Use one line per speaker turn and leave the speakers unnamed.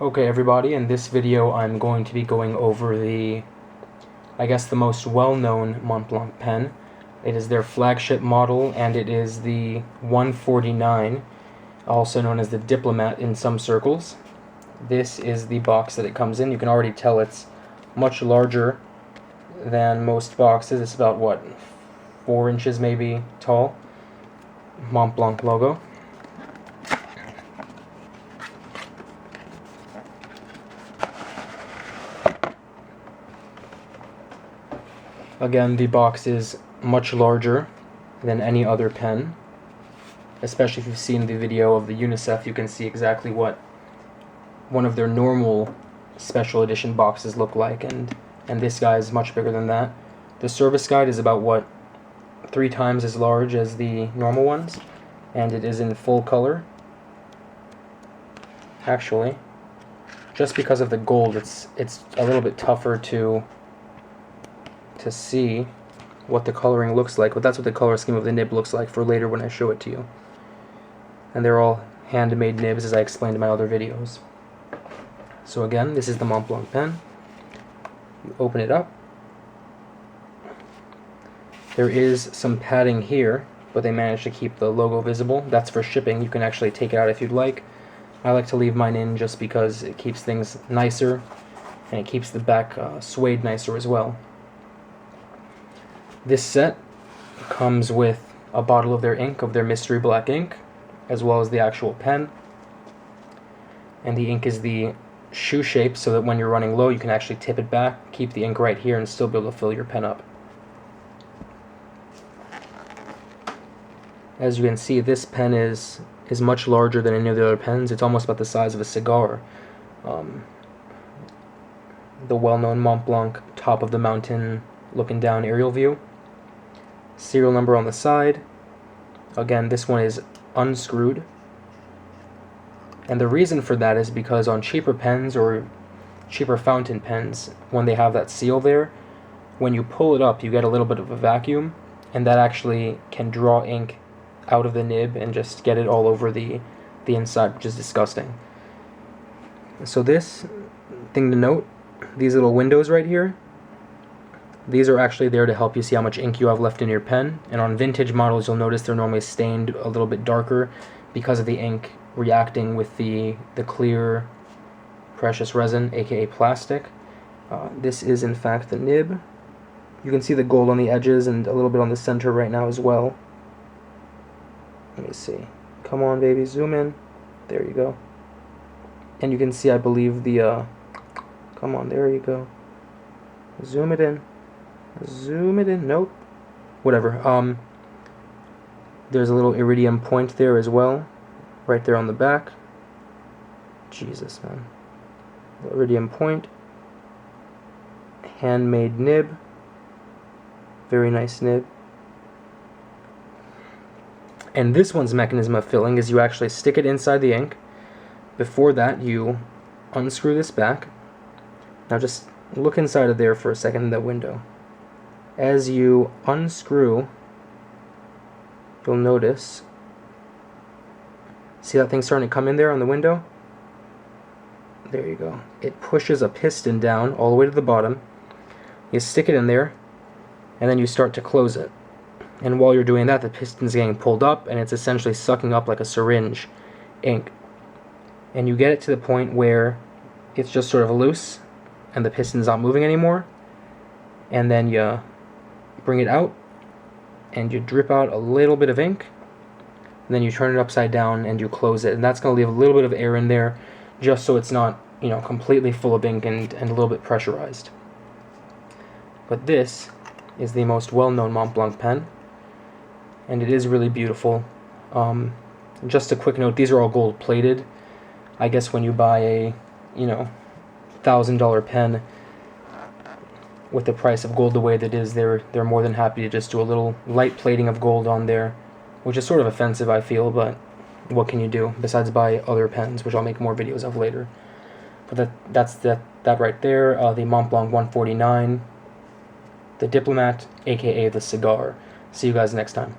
Okay everybody, in this video I'm going to be going over the most well-known Mont Blanc pen. It is their flagship model and it is the 149, also known as the Diplomat in some circles. This is the box that it comes in. You can already tell it's much larger than most boxes. It's about, 4 inches maybe tall. Mont Blanc logo. Again, the box is much larger than any other pen. Especially if you've seen the video of the UNICEF, you can see exactly what one of their normal special edition boxes look like, and this guy is much bigger than that. The service guide is about 3 times as large as the normal ones, and it is in full color. Actually, just because of the gold, it's a little bit tougher to see what the coloring looks like, but that's what the color scheme of the nib looks like for later when I show it to you. And they're all handmade nibs, as I explained in my other videos. So again, this is the Mont Blanc pen. You open it up. There is some padding here, but they managed to keep the logo visible. That's for shipping. You can actually take it out if you'd like. I like to leave mine in just because it keeps things nicer, and it keeps the back suede nicer as well. This set comes with a bottle of their ink, of their mystery black ink, as well as the actual pen. And the ink is the shoe shape, so that when you're running low you can actually tip it back, keep the ink right here, and still be able to fill your pen up. As you can see, this pen is much larger than any of the other pens. It's almost about the size of a cigar. The well-known Mont Blanc top of the mountain looking down aerial view. Serial number on the side. Again, this one is unscrewed. And the reason for that is because on cheaper pens or cheaper fountain pens, when they have that seal there, when you pull it up you get a little bit of a vacuum, and that actually can draw ink out of the nib and just get it all over the inside, which is disgusting. So this thing to note, these little windows right here, these are actually there to help you see how much ink you have left in your pen. And on vintage models you'll notice they're normally stained a little bit darker because of the ink reacting with the clear precious resin, aka plastic. This is in fact the nib. You can see the gold on the edges and a little bit on the center right now as well. Let me see. Come on baby, zoom in. There you go. And you can see, I believe, the come on, there you go. Zoom it in. Zoom it in. Nope. Whatever. There's a little iridium point there as well, right there on the back. Jesus, man. Iridium point. Handmade nib. Very nice nib. And this one's mechanism of filling is you actually stick it inside the ink. Before that, you unscrew this back. Now just look inside of there for a second in that window. As you unscrew, you'll notice, see that thing starting to come in there on the window? There you go. It pushes a piston down all the way to the bottom. You stick it in there, and then you start to close it. And while you're doing that, the piston's getting pulled up, and it's essentially sucking up like a syringe ink. And you get it to the point where it's just sort of loose, and the piston's not moving anymore. And then you bring it out, and you drip out a little bit of ink. And then you turn it upside down, and you close it. And that's going to leave a little bit of air in there, just so it's not, completely full of ink and a little bit pressurized. But this is the most well-known Mont Blanc pen, and it is really beautiful. Just a quick note, these are all gold plated. I guess when you buy a $1,000 pen with the price of gold the way that it is, they're more than happy to just do a little light plating of gold on there, which is sort of offensive, I feel, but what can you do besides buy other pens, which I'll make more videos of later. But that's that right there. The Mont Blanc 149, the Diplomat, aka the cigar. See you guys next time.